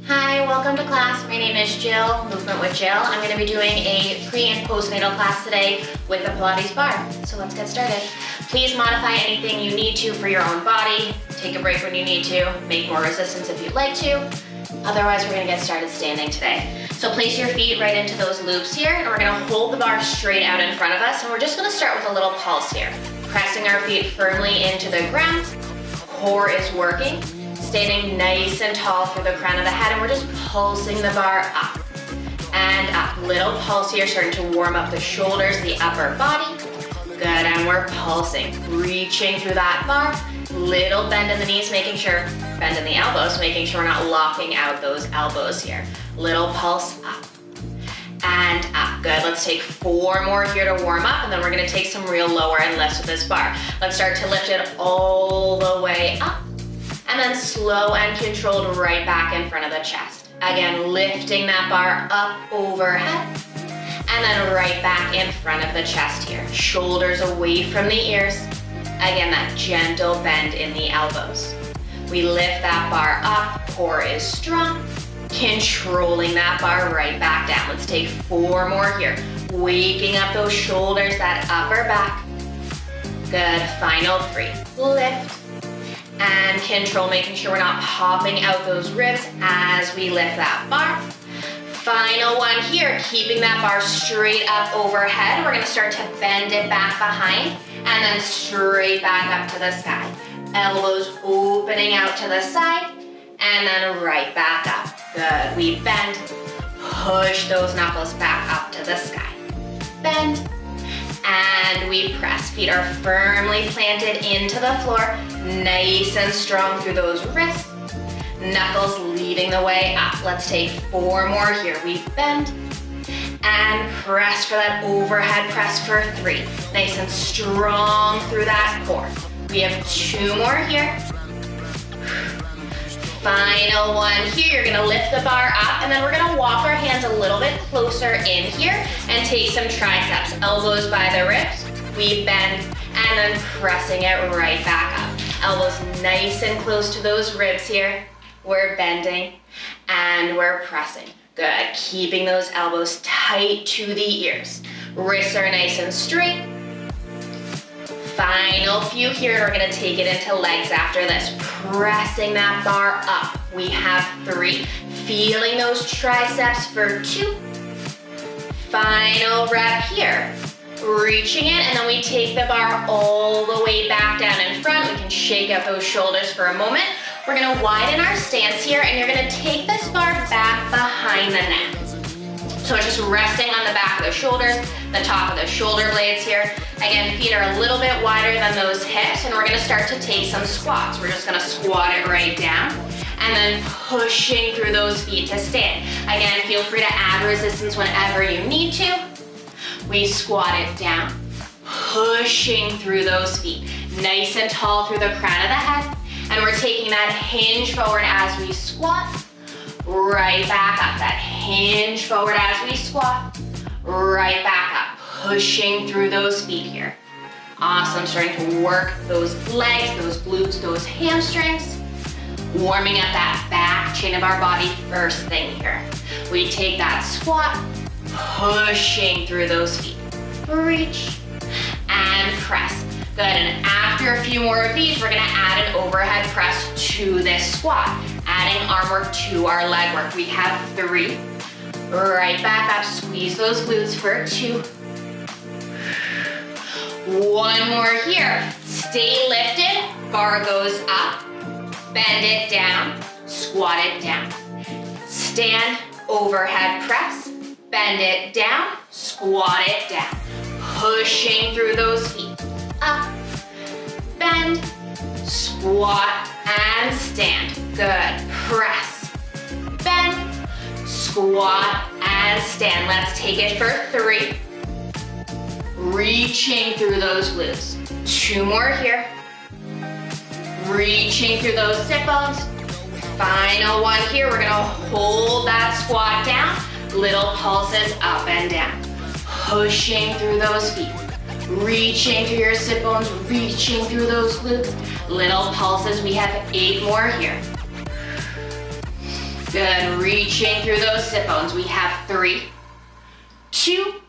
Hi, welcome to class. My name is Jill, Movement with Jill. I'm going to be doing a pre and postnatal class today with a Pilates bar. So let's get started. Please modify anything you need to for your own body. Take a break when you need to. Make more resistance if you'd like to. Otherwise, we're going to get started standing today. So place your feet right into those loops here, and we're going to hold the bar straight out in front of us, and we're just going to start with a little pulse here. Pressing our feet firmly into the ground. Core is working. Standing nice and tall through the crown of the head, and we're just pulsing the bar up and up. Little pulse here, starting to warm up the shoulders, the upper body. Good, and we're pulsing, reaching through that bar. Little bend in the knees, making sure, bend in the elbows, making sure we're not locking out those elbows here. Little pulse up and up. Good, let's take 4 more here to warm up, and then we're gonna take some real lower end lifts with this bar. Let's start to lift it all the way up, and then slow and controlled right back in front of the chest. Again, lifting that bar up overhead, and then right back in front of the chest here. Shoulders away from the ears. Again, that gentle bend in the elbows. We lift that bar up, core is strong. Controlling that bar right back down. Let's take 4 more here. Waking up those shoulders, that upper back. Good, final 3. Lift and control, making sure we're not popping out those ribs as we lift that bar. Final 1 here, keeping that bar straight up overhead. We're gonna start to bend it back behind and then straight back up to the sky. Elbows opening out to the side and then right back up. Good, we bend, push those knuckles back up to the sky. Bend, and we press. Feet are firmly planted into the floor, nice and strong through those wrists. Knuckles leading the way up. Let's take 4 more here. We bend and press for that overhead press for 3. Nice and strong through that core. We have 2 more here. Final 1 here. You're gonna lift the bar up, and then we're gonna walk our hands a little bit closer in here and take some triceps. Elbows by the ribs. We bend and then pressing it right back up. Elbows nice and close to those ribs here. We're bending and we're pressing. Good, keeping those elbows tight to the ears. Wrists are nice and straight. Final few here, we're gonna take it into legs after this. Pressing that bar up. We have 3. Feeling those triceps for 2. Final rep here. Reaching it, and then we take the bar all the way back down in front. We can shake out those shoulders for a moment. We're gonna widen our stance here, and you're gonna take this bar back behind the neck. So it's just resting on the back of the shoulders, the top of the shoulder blades here. Again, feet are a little bit wider than those hips, and we're gonna start to take some squats. We're just gonna squat it right down, and then pushing through those feet to stand. Again, feel free to add resistance whenever you need to. We squat it down, pushing through those feet. Nice and tall through the crown of the head, and we're taking that hinge forward as we squat. Right back up, that hinge forward as we squat, right back up, pushing through those feet here. Awesome, starting to work those legs, those glutes, those hamstrings, warming up that back chain of our body first thing here. We take that squat, pushing through those feet. Reach and press. Good, and after a few more of these, we're gonna add an overhead press to this squat, adding arm work to our leg work. We have 3. Right back up, squeeze those glutes for 2. 1 more here. Stay lifted, bar goes up, bend it down, squat it down. Stand, overhead press, bend it down, squat it down. Pushing through those feet. Up, bend, squat, and stand. Good, press, bend, squat, and stand. Let's take it for 3. Reaching through those glutes. 2 more here. Reaching through those sit bones. Final 1 here, we're gonna hold that squat down. Little pulses up and down. Pushing through those feet. Reaching through your sit bones, reaching through those glutes. Little pulses, we have 8 more here. Good, reaching through those sit bones. We have 3, 2,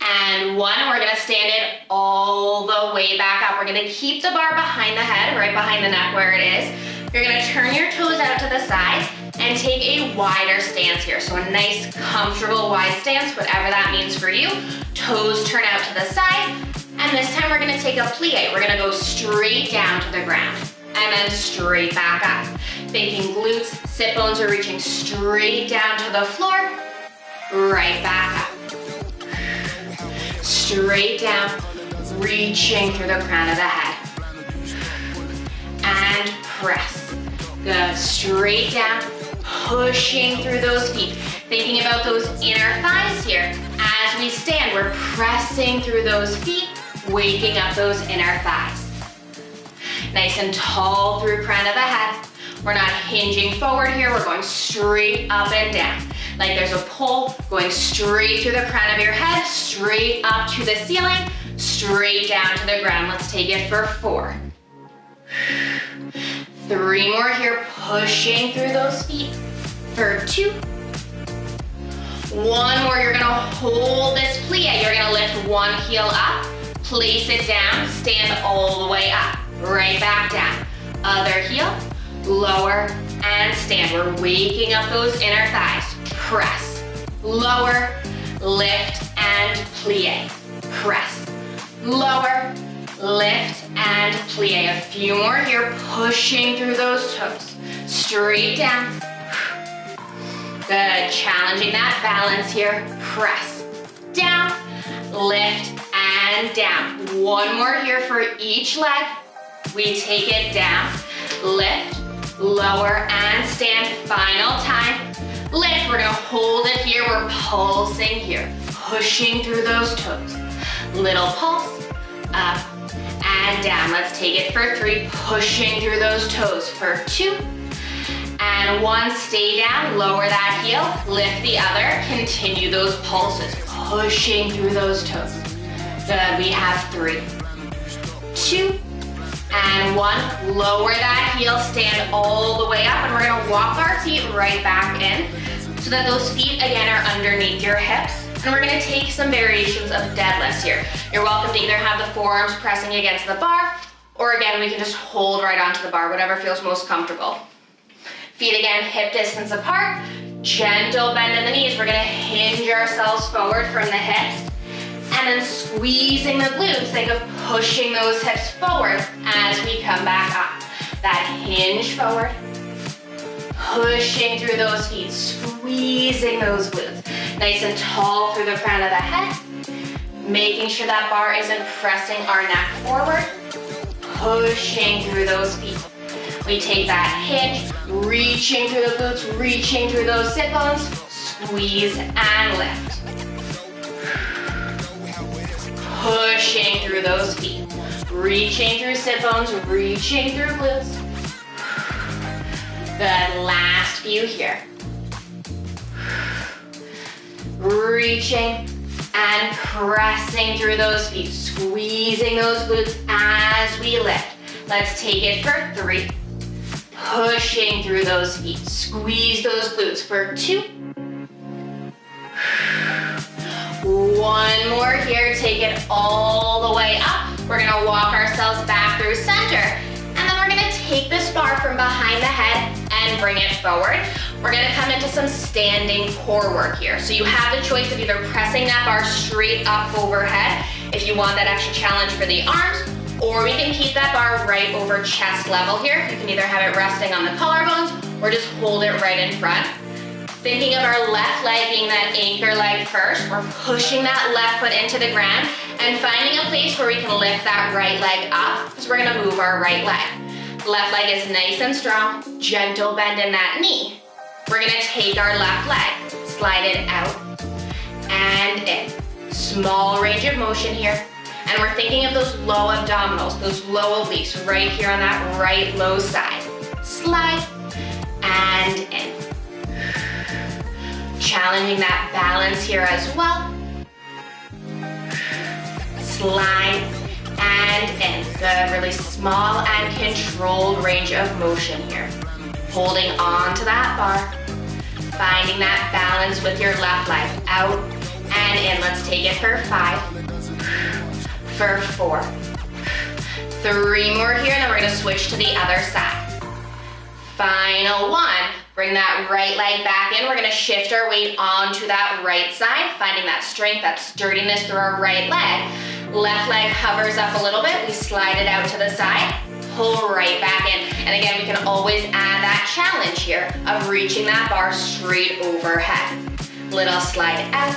and 1. We're gonna stand it all the way back up. We're gonna keep the bar behind the head, right behind the neck where it is. You're gonna turn your toes out to the side and take a wider stance here. So a nice, comfortable, wide stance, whatever that means for you. Toes turn out to the side. And this time we're gonna take a plie. We're gonna go straight down to the ground and then straight back up. Thinking glutes, sit bones are reaching straight down to the floor, right back up. Straight down, reaching through the crown of the head. And press. Good, straight down, pushing through those feet. Thinking about those inner thighs here. As we stand, we're pressing through those feet, waking up those inner thighs. Nice and tall through crown of the head. We're not hinging forward here, we're going straight up and down. Like there's a pull going straight through the crown of your head, straight up to the ceiling, straight down to the ground. Let's take it for 4. 3 more here, pushing through those feet. For 2. 1 more, you're gonna hold this plie. You're gonna lift one heel up, place it down, stand all the way up, right back down. Other heel, lower, and stand. We're waking up those inner thighs. Press, lower, lift, and plie. Press, lower, lift, and plie. A few more here, pushing through those toes. Straight down. Good, challenging that balance here. Press, down, lift, and down. 1 more here for each leg. We take it down, lift, lower, and stand. Final time. Lift, we're gonna hold it here. We're pulsing here, pushing through those toes. Little pulse, up and down. Let's take it for 3, pushing through those toes. For 2, and 1, stay down, lower that heel, lift the other, continue those pulses, pushing through those toes. Good, we have 3, 2, and 1, lower that heel, stand all the way up, and we're gonna walk our feet right back in so that those feet again are underneath your hips. And we're gonna take some variations of deadlifts here. You're welcome to either have the forearms pressing against the bar, or again, we can just hold right onto the bar, whatever feels most comfortable. Feet again, hip distance apart, gentle bend in the knees. We're gonna hinge ourselves forward from the hips, and then squeezing the glutes. Think of pushing those hips forward as we come back up. That hinge forward, pushing through those feet, squeezing those glutes. Nice and tall through the crown of the head, making sure that bar isn't pressing our neck forward, pushing through those feet. We take that hinge, reaching through the glutes, reaching through those sit bones, squeeze and lift. Pushing through those feet, reaching through sit bones, reaching through glutes. Good, last few here. Reaching and pressing through those feet, squeezing those glutes as we lift. Let's take it for 3. Pushing through those feet, squeeze those glutes for 2. 1 more here, take it all the way up. We're gonna walk ourselves back through center, and then we're gonna take this bar from behind the head and bring it forward. We're gonna come into some standing core work here. So you have the choice of either pressing that bar straight up overhead if you want that extra challenge for the arms, or we can keep that bar right over chest level here. You can either have it resting on the collarbones or just hold it right in front. Thinking of our left leg being that anchor leg first, we're pushing that left foot into the ground and finding a place where we can lift that right leg up, because we're gonna move our right leg. Left leg is nice and strong, gentle bend in that knee. We're gonna take our left leg, slide it out and in. Small range of motion here. And we're thinking of those low abdominals, those low obliques, right here on that right low side. Slide and in. Challenging that balance here as well. Slide and in. Good, really small and controlled range of motion here. Holding on to that bar. finding that balance with your left leg. Out and in. Let's take it for 5, for 4, 3 more here, and then we're gonna switch to the other side. Final 1. Bring that right leg back in. We're gonna shift our weight onto that right side, finding that strength, that sturdiness through our right leg. Left leg hovers up a little bit. We slide it out to the side, pull right back in. And again, we can always add that challenge here of reaching that bar straight overhead. Little slide out,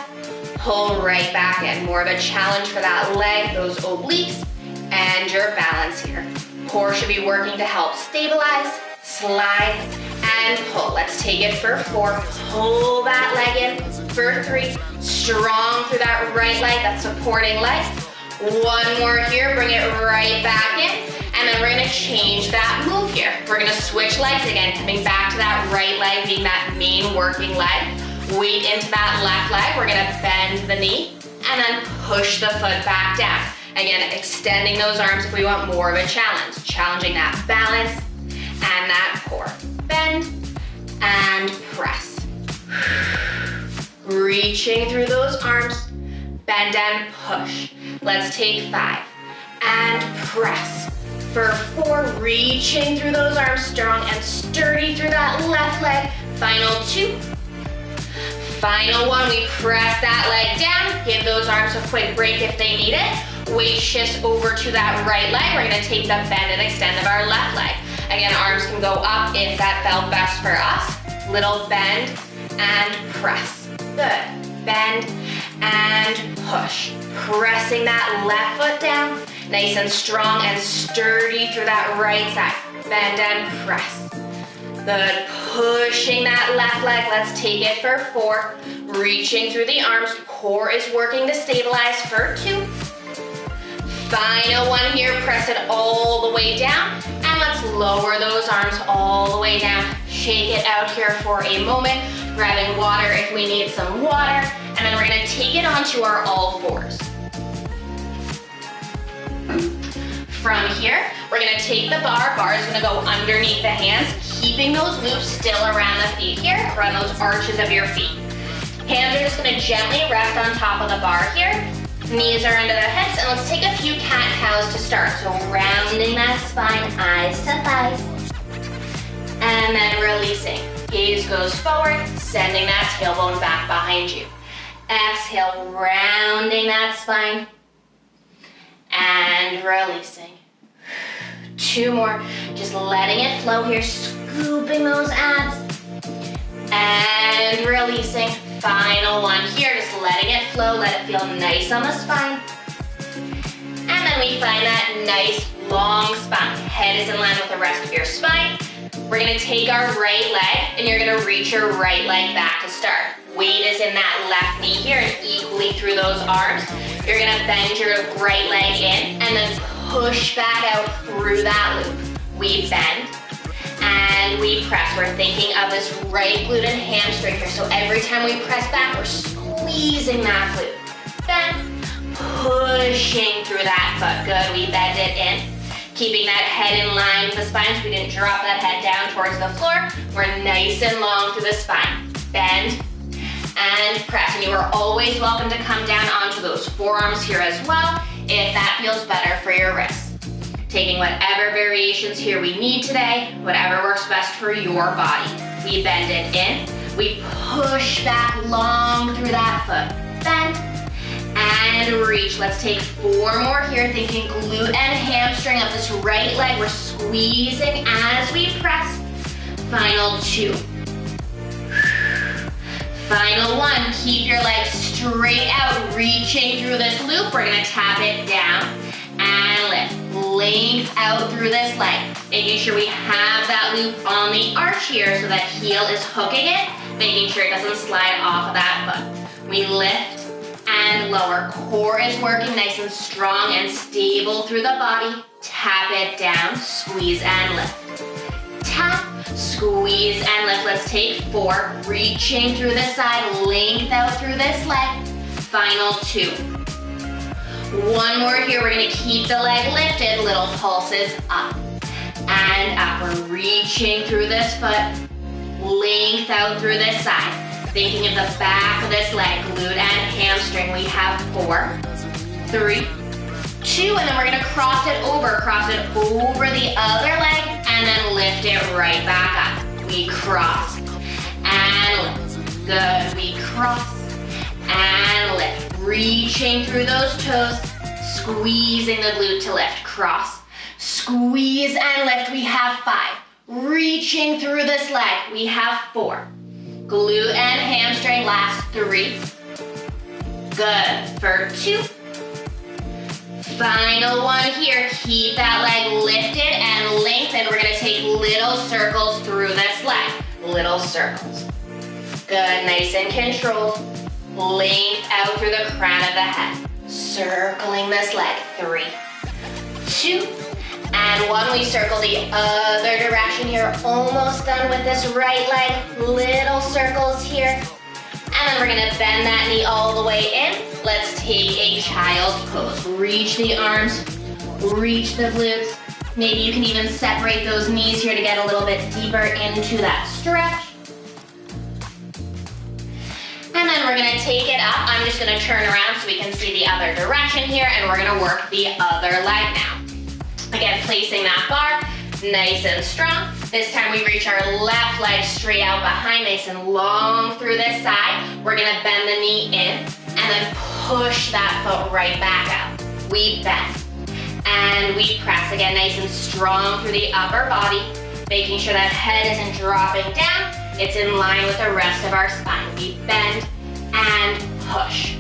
pull right back in. More of a challenge for that leg, those obliques, and your balance here. Core should be working to help stabilize, slide, and pull. Let's take it for 4. Pull that leg in for 3. Strong through that right leg, that supporting leg. 1 more here, bring it right back in. And then we're gonna change that move here. We're gonna switch legs again, coming back to that right leg being that main working leg. Weight into that left leg. We're gonna bend the knee and then push the foot back down. Again, extending those arms if we want more of a challenge. Challenging that balance and that core. Bend and press. Reaching through those arms, bend and push. Let's take 5 and press. For 4, reaching through those arms, strong and sturdy through that left leg. Final 2. Final 1, we press that leg down. Give those arms a quick break if they need it. Weight shifts over to that right leg. We're gonna take the bend and extend of our left leg. Again, arms can go up if that felt best for us. Little bend and press. Good. Bend and push. Pressing that left foot down. Nice and strong and sturdy through that right side. Bend and press. Good. Pushing that left leg. Let's take it for 4. Reaching through the arms. Core is working to stabilize for 2. Final 1 here. Press it all the way down. And let's lower those arms all the way down. Shake it out here for a moment. Grabbing water if we need some water. And then we're gonna take it onto our all fours. From here, we're gonna take the bar. Bar is gonna go underneath the hands, keeping those loops still around the feet here, around those arches of your feet. Hands are just gonna gently rest on top of the bar here. Knees are under the hips, and let's take a few cat-cows to start. So rounding that spine, eyes to thighs. And then releasing. Gaze goes forward, sending that tailbone back behind you. Exhale, rounding that spine. And releasing. 2 more, just letting it flow here, scooping those abs. And releasing. Final 1 here, just letting it flow, let it feel nice on the spine. And then we find that nice long spine. Head is in line with the rest of your spine. We're gonna take our right leg, and you're gonna reach your right leg back to start. Weight is in that left knee here, and equally through those arms. You're gonna bend your right leg in, and then push back out through that loop. We bend, and we press. We're thinking of this right glute and hamstring here. So every time we press back, we're squeezing that glute. Bend, pushing through that foot. Good, we bend it in. Keeping that head in line with the spine so we didn't drop that head down towards the floor. We're nice and long through the spine. Bend and press. And you are always welcome to come down onto those forearms here as well if that feels better for your wrists. Taking whatever variations here we need today, whatever works best for your body. We bend it in. We push back long through that foot. Bend and reach. Let's take 4 more here, thinking glute and hamstring of this right leg. We're squeezing as we press. Final 2. Final 1, keep your legs straight out, reaching through this loop. We're gonna tap it down and lift. Length out through this leg. Making sure we have that loop on the arch here so that heel is hooking it, making sure it doesn't slide off of that foot. We lift and lower. Core is working nice and strong and stable through the body. Tap it down, squeeze and lift. Tap, squeeze and lift. Let's take 4, reaching through this side, length out through this leg. Final 2. 1 more here, we're gonna keep the leg lifted, little pulses up and up. We're reaching through this foot, length out through this side. Thinking of the back of this leg, glute and hamstring. We have 4, 3, 2, and then we're gonna cross it over the other leg, and then lift it right back up. We cross and lift. Good, we cross and lift. Reaching through those toes, squeezing the glute to lift. Cross, squeeze and lift. We have 5. Reaching through this leg, we have 4. Glute and hamstring, last 3. Good, for 2. Final one here. Keep that leg lifted and lengthened. We're gonna take little circles through this leg. Little circles. Good, nice and controlled. Length out through the crown of the head. Circling this leg. 3, 2, and 1. We circle the other direction here. Almost done with this right leg. Little circles here. And then we're gonna bend that knee all the way in. Let's take a child's pose. Reach the arms, reach the glutes. Maybe you can even separate those knees here to get a little bit deeper into that stretch. And then we're gonna take it up. I'm just gonna turn around so we can see the other direction here, and we're gonna work the other leg now. Again, placing that bar nice and strong. This time we reach our left leg straight out behind, nice and long through this side. We're gonna bend the knee in and then push that foot right back out. We bend and we press again, nice and strong through the upper body, making sure that head isn't dropping down. It's in line with the rest of our spine. We bend and push.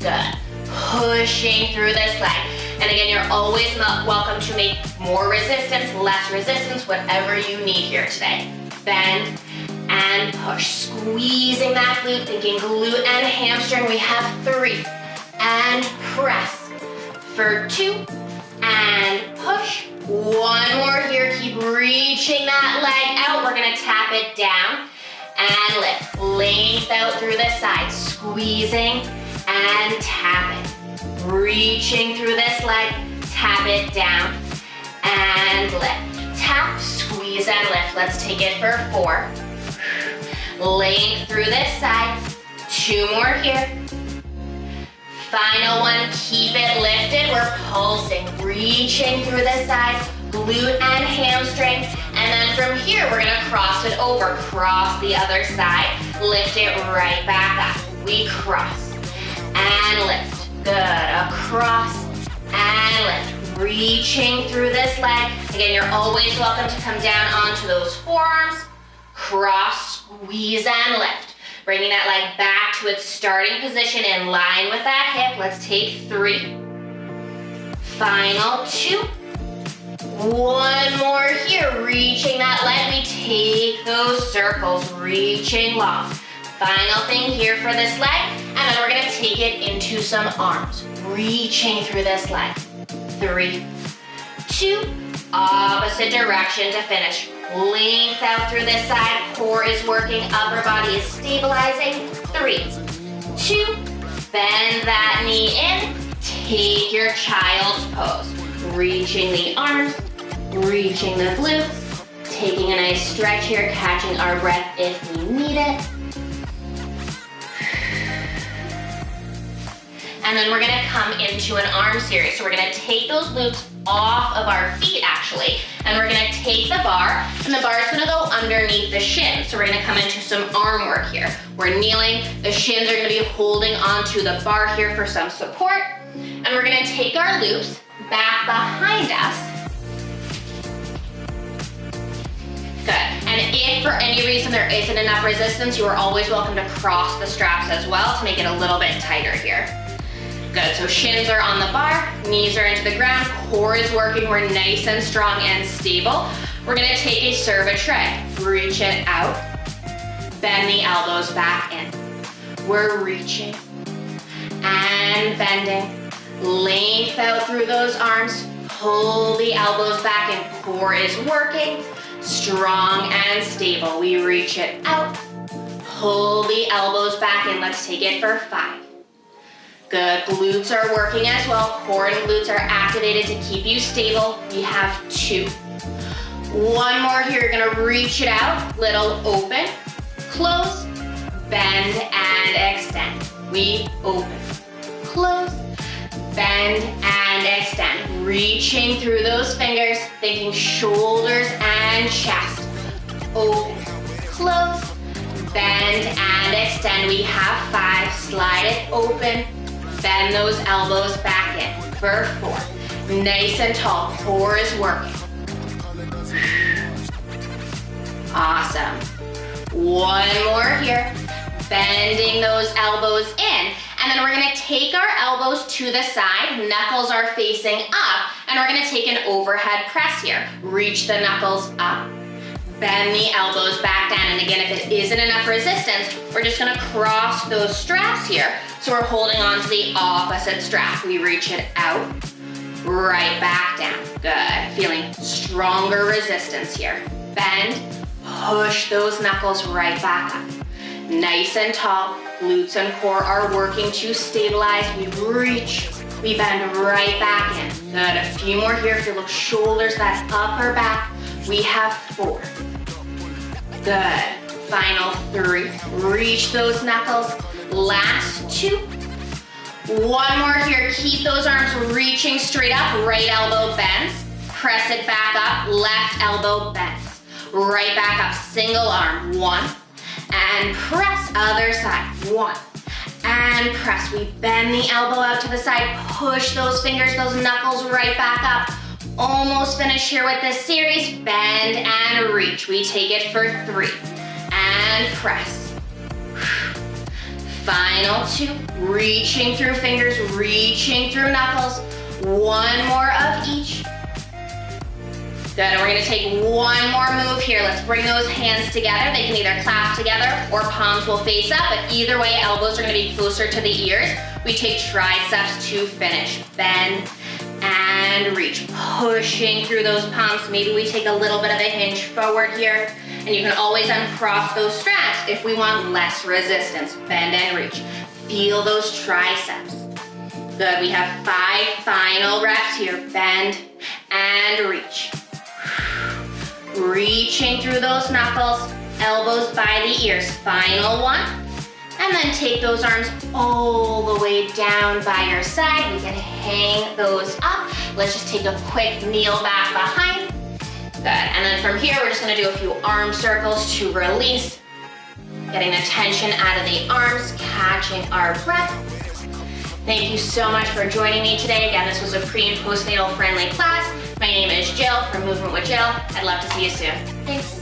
Good. Pushing through this leg. And again, you're always welcome to make more resistance, less resistance, whatever you need here today. Bend and push. Squeezing that glute, thinking glute and hamstring. We have 3. And press. For 2. And push. 1 more here. Keep reaching that leg out. We're gonna tap it down and lift. Length out through the side. Squeezing and tapping. Reaching through this leg, tap it down and lift. Tap, squeeze and lift. Let's take it for 4. Length through this side. 2 more here. Final one, keep it lifted. We're pulsing, reaching through this side, glute and hamstring. And then from here, we're gonna cross it over, cross the other side, lift it right back up. We cross and lift. Good, across and lift. Reaching through this leg. Again, you're always welcome to come down onto those forearms. Cross, squeeze and lift. Bringing that leg back to its starting position in line with that hip. Let's take 3. Final 2. 1 more here. Reaching that leg, we take those circles, reaching long. Final thing here for this leg, and then we're gonna take it into some arms. Reaching through this leg. 3, 2, opposite direction to finish. Length out through this side, core is working, upper body is stabilizing. 3, 2, bend that knee in, take your child's pose. Reaching the arms, reaching the glutes, taking a nice stretch here, catching our breath if we need it. And then we're gonna come into an arm series. So we're gonna take those glutes off of our feet actually, and we're gonna take the bar, and the bar is gonna go underneath the shin. So we're gonna come into some arm work here. We're kneeling, the shins are gonna be holding onto the bar here for some support. And we're gonna take our loops back behind us. Good, and if for any reason there isn't enough resistance, you are always welcome to cross the straps as well to make it a little bit tighter here. Good, so shins are on the bar, knees are into the ground, core is working, we're nice and strong and stable. We're gonna take a cervix-tray, reach it out, bend the elbows back in. We're reaching and bending, length out through those arms, pull the elbows back in, core is working, strong and stable. We reach it out, pull the elbows back in. Let's take it for 5. Good, glutes are working as well. Core and glutes are activated to keep you stable. We have 2. 1 more here, you're gonna reach it out, little open, close, bend we open, close, bend and extend. Reaching through those fingers, thinking shoulders and chest. Open, close, bend and extend. We have 5, slide it open, bend those elbows back in for 4. Nice and tall, core is working. Awesome. One more here, bending those elbows in. And then we're gonna take our elbows to the side, knuckles are facing up, and we're gonna take an overhead press here. Reach the knuckles up, bend the elbows back down. And again, if it isn't enough resistance, we're just gonna cross those straps here. So we're holding on to the opposite strap. We reach it out, right back down. Good, feeling stronger resistance here. Bend, push those knuckles right back up. Nice and tall, glutes and core are working to stabilize. We reach, we bend right back in. Good, a few more here. Feel those shoulders, that upper back. We have 4. Good, final 3. Reach those knuckles. Last 2. One more here, keep those arms reaching straight up. Right elbow bends, press it back up. Left elbow bends. Right back up, single arm, 1, and press, other side, 1, and press. We bend the elbow out to the side, push those fingers, those knuckles right back up. Almost finished here with this series, bend and reach. We take it for 3, and press. Final 2, reaching through fingers, reaching through knuckles. 1 more of each. Good, and we're gonna take one more move here. Let's bring those hands together. They can either clap together or palms will face up, but either way, elbows are gonna be closer to the ears. We take triceps to finish. Bend and reach, pushing through those palms. Maybe we take a little bit of a hinge forward here, and you can always uncross those straps if we want less resistance. Bend and reach. Feel those triceps. Good, we have 5 final reps here. Bend and reach. Reaching through those knuckles, elbows by the ears. Final 1. And then take those arms all the way down by your side. We can hang those up. Let's just take a quick kneel back behind. Good, and then from here, we're just gonna do a few arm circles to release. Getting the tension out of the arms, catching our breath. Thank you so much for joining me today. Again, this was a pre and postnatal friendly class. My name is Jill from Movement with Jill. I'd love to see you soon. Thanks.